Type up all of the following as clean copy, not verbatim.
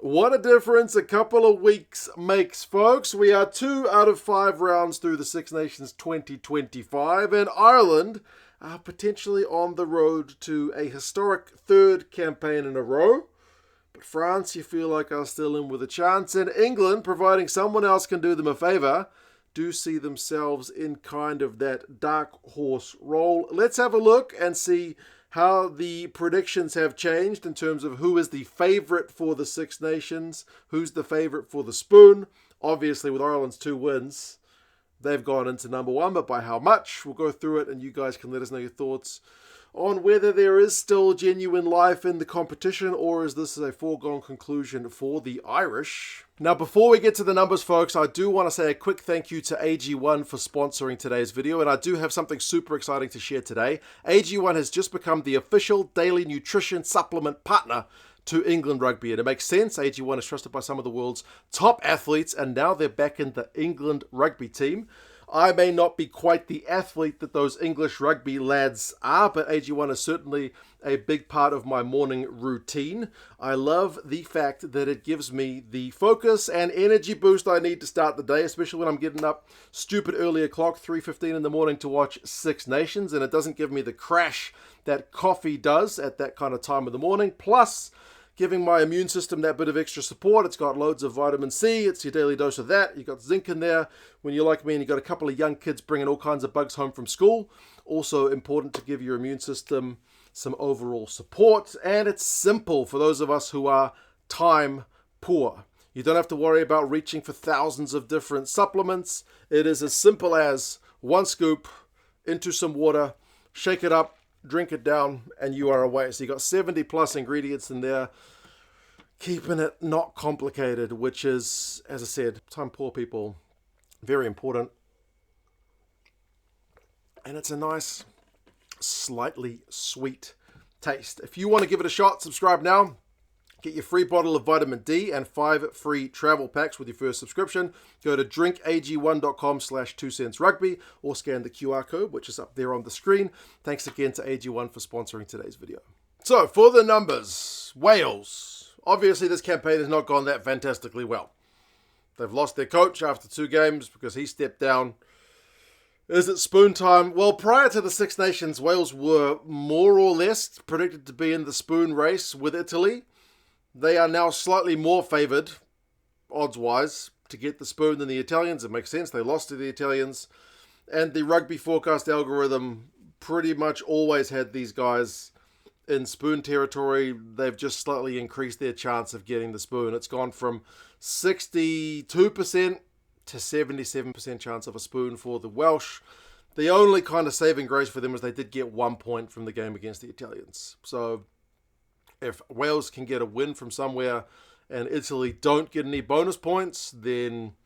What a difference a couple of weeks makes, folks. We are 2 out of 5 rounds through the Six Nations 2025, and Ireland are potentially on the road to a historic third campaign in a row. But France, you feel like, are still in with a chance, and England, providing someone else can do them a favour, do see themselves in kind of that dark horse role. Let's have a look and see how the predictions have changed in terms of who is the favourite for the Six Nations, who's the favourite for the spoon. Obviously, with Ireland's 2 wins, they've gone into number 1, but by how much? We'll go through it and you guys can let us know your thoughts on whether there is still genuine life in the competition, or is this a foregone conclusion for the Irish. Now, before we get to the numbers, folks, I do want to say a quick thank you to AG1 for sponsoring today's video, and I do have something super exciting to share today. AG1 has just become the official daily nutrition supplement partner to England Rugby, and it makes sense. AG1 is trusted by some of the world's top athletes, and now they're back in the England Rugby team. I may not be quite the athlete that those English rugby lads are, but AG1 is certainly a big part of my morning routine. I love the fact that it gives me the focus and energy boost I need to start the day, especially when I'm getting up stupid early o'clock, 3:15 in the morning to watch Six Nations, and it doesn't give me the crash that coffee does at that kind of time of the morning. Plus, giving my immune system that bit of extra support. It's got loads of vitamin C. It's your daily dose of that. You've got zinc in there. When you're like me and you've got a couple of young kids bringing all kinds of bugs home from school, also important to give your immune system some overall support. And it's simple for those of us who are time poor. You don't have to worry about reaching for thousands of different supplements. It is as simple as 1 scoop into some water, shake it up, drink it down, and you are away. So you got 70 plus ingredients in there, keeping it not complicated, which is, as I said, time poor people, very important. And it's a nice, slightly sweet taste. If you want to give it a shot, subscribe now. Get your free bottle of vitamin D and 5 free travel packs with your first subscription. Go to drinkag1.com/2centsrugby or scan the QR code, which is up there on the screen. Thanks again to AG1 for sponsoring today's video. So, for the numbers, Wales. Obviously, this campaign has not gone that fantastically well. They've lost their coach after 2 games because he stepped down. Is it spoon time? Well, prior to the Six Nations, Wales were more or less predicted to be in the spoon race with Italy. They are now slightly more favoured, odds-wise, to get the spoon than the Italians. It makes sense. They lost to the Italians. And the rugby forecast algorithm pretty much always had these guys in spoon territory. They've just slightly increased their chance of getting the spoon. It's gone from 62% to 77% chance of a spoon for the Welsh. The only kind of saving grace for them is they did get 1 point from the game against the Italians. So if Wales can get a win from somewhere and Italy don't get any bonus points, then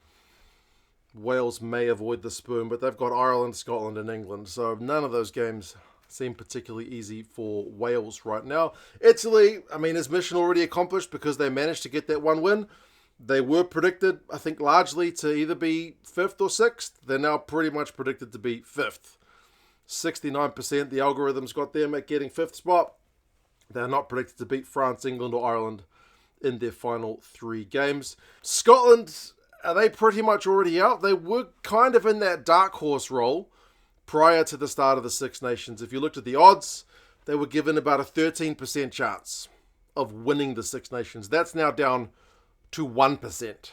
Wales may avoid the spoon. But they've got Ireland, Scotland, and England. So none of those games seem particularly easy for Wales right now. Italy, is mission already accomplished because they managed to get that 1 win. They were predicted, I think, largely to either be 5th or 6th. They're now pretty much predicted to be 5th. 69%, the algorithm's got them at getting 5th spot. They're not predicted to beat France, England, or Ireland in their final 3 games. Scotland, are they pretty much already out? They were kind of in that dark horse role prior to the start of the Six Nations. If you looked at the odds, they were given about a 13% chance of winning the Six Nations. That's now down to 1%.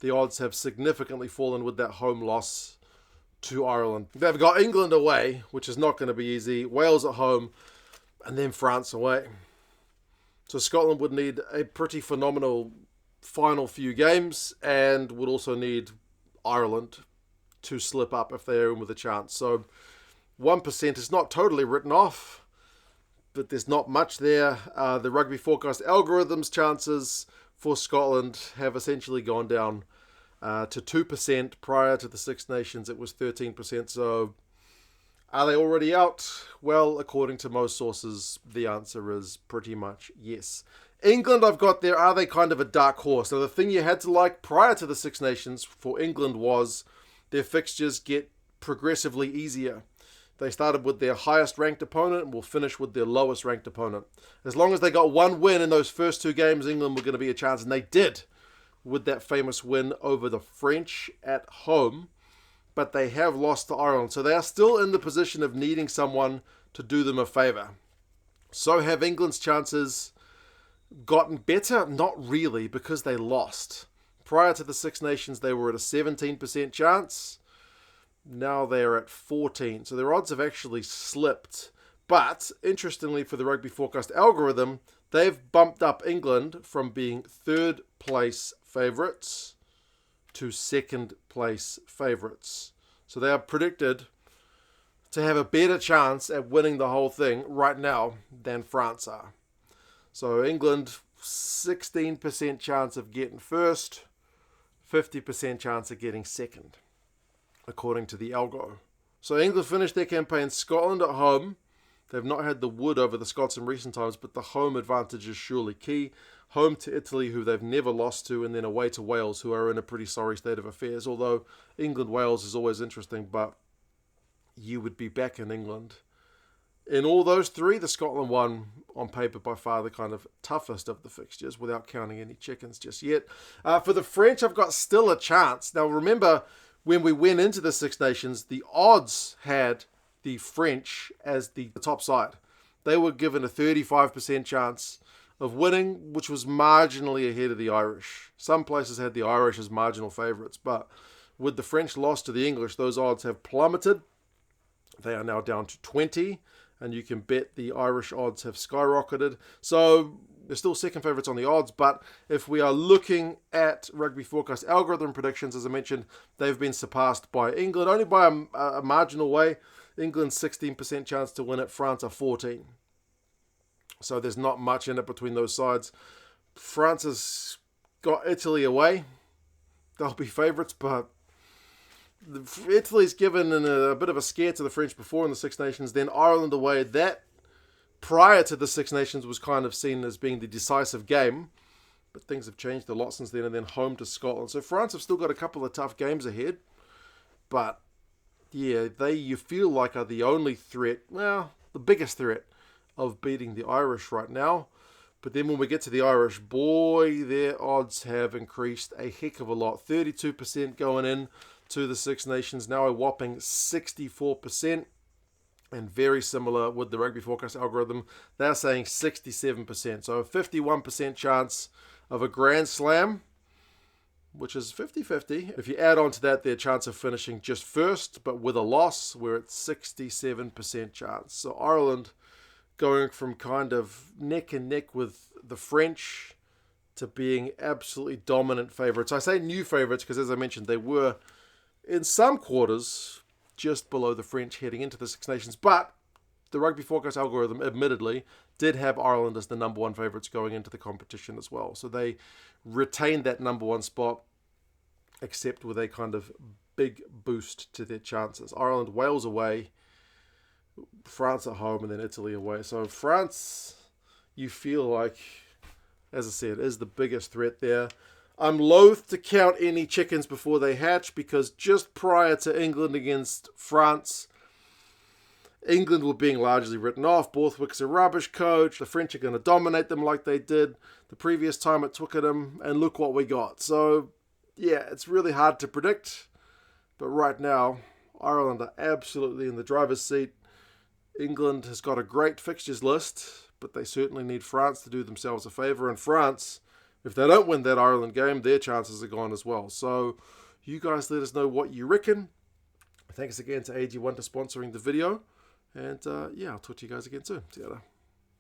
The odds have significantly fallen with that home loss to Ireland. They've got England away, which is not going to be easy. Wales at home, and then France away. So Scotland would need a pretty phenomenal final few games and would also need Ireland to slip up if they're in with a chance. So 1% is not totally written off, but there's not much there. The rugby forecast algorithm's chances for Scotland have essentially gone down to 2%. Prior to the Six Nations, it was 13%. So are they already out? Well, according to most sources, the answer is pretty much yes. England, I've got there, are they kind of a dark horse? Now, the thing you had to like prior to the Six Nations for England was their fixtures get progressively easier. They started with their highest ranked opponent and will finish with their lowest ranked opponent. As long as they got one win in those first 2 games, England were going to be a chance, and they did with that famous win over the French at home. But they have lost to Ireland, so they are still in the position of needing someone to do them a favour. So have England's chances gotten better? Not really, because they lost. Prior to the Six Nations, they were at a 17% chance. Now they're at 14%. So their odds have actually slipped. But, interestingly, for the Rugby Forecast algorithm, they've bumped up England from being 3rd place favourites to 2nd place favourites. So they are predicted to have a better chance at winning the whole thing right now than France are. So England, 16% chance of getting first, 50% chance of getting second, according to the algo. So England finished their campaign Scotland at home. They've not had the wood over the Scots in recent times, but the home advantage is surely key. Home to Italy, who they've never lost to, and then away to Wales, who are in a pretty sorry state of affairs. Although England-Wales is always interesting, but you would be back in England. In all those 3, the Scotland one, on paper, by far the kind of toughest of the fixtures, without counting any chickens just yet. For the French, I've got still a chance. Now, remember, when we went into the Six Nations, the odds had the French as the top side. They were given a 35% chance of winning, which was marginally ahead of the Irish. Some places had the Irish as marginal favourites, but with the French loss to the English, those odds have plummeted. They are now down to 20, and you can bet the Irish odds have skyrocketed. So they're still second favourites on the odds, but if we are looking at Rugby Forecast algorithm predictions, as I mentioned, they've been surpassed by England, only by a marginal way. England's 16% chance to win it, France are 14%. So there's not much in it between those sides. France has got Italy away. They'll be favourites, but Italy's given a bit of a scare to the French before in the Six Nations. Then Ireland away. That, prior to the Six Nations, was kind of seen as being the decisive game. But things have changed a lot since then. And then home to Scotland. So France have still got a couple of tough games ahead. But, yeah, you feel like are the only threat, well, the biggest threat of beating the Irish right now. But then when we get to the Irish, boy, their odds have increased a heck of a lot. 32% going in to the Six Nations, now a whopping 64%. And very similar with the Rugby Forecast algorithm, they're saying 67%. So a 51% chance of a Grand Slam, which is 50-50. If you add on to that their chance of finishing just first, but with a loss, we're at 67% chance. So Ireland going from kind of neck and neck with the French to being absolutely dominant favourites. I say new favourites because, as I mentioned, they were in some quarters just below the French heading into the Six Nations. But the Rugby Forecast algorithm, admittedly, did have Ireland as the number 1 favourites going into the competition as well. So they retained that number 1 spot, except with a kind of big boost to their chances. Ireland, Wales away, France at home, and then Italy away. So France, you feel like, as I said, is the biggest threat there. I'm loath to count any chickens before they hatch, because just prior to England against France, England were being largely written off. Borthwick's a rubbish coach. The French are going to dominate them like they did the previous time at Twickenham, and look what we got. So, yeah, it's really hard to predict. But right now, Ireland are absolutely in the driver's seat. England has got a great fixtures list, but they certainly need France to do themselves a favour. And France, if they don't win that Ireland game, their chances are gone as well. So you guys let us know what you reckon. Thanks again to AG1 for sponsoring the video. And yeah, I'll talk to you guys again soon. See you later.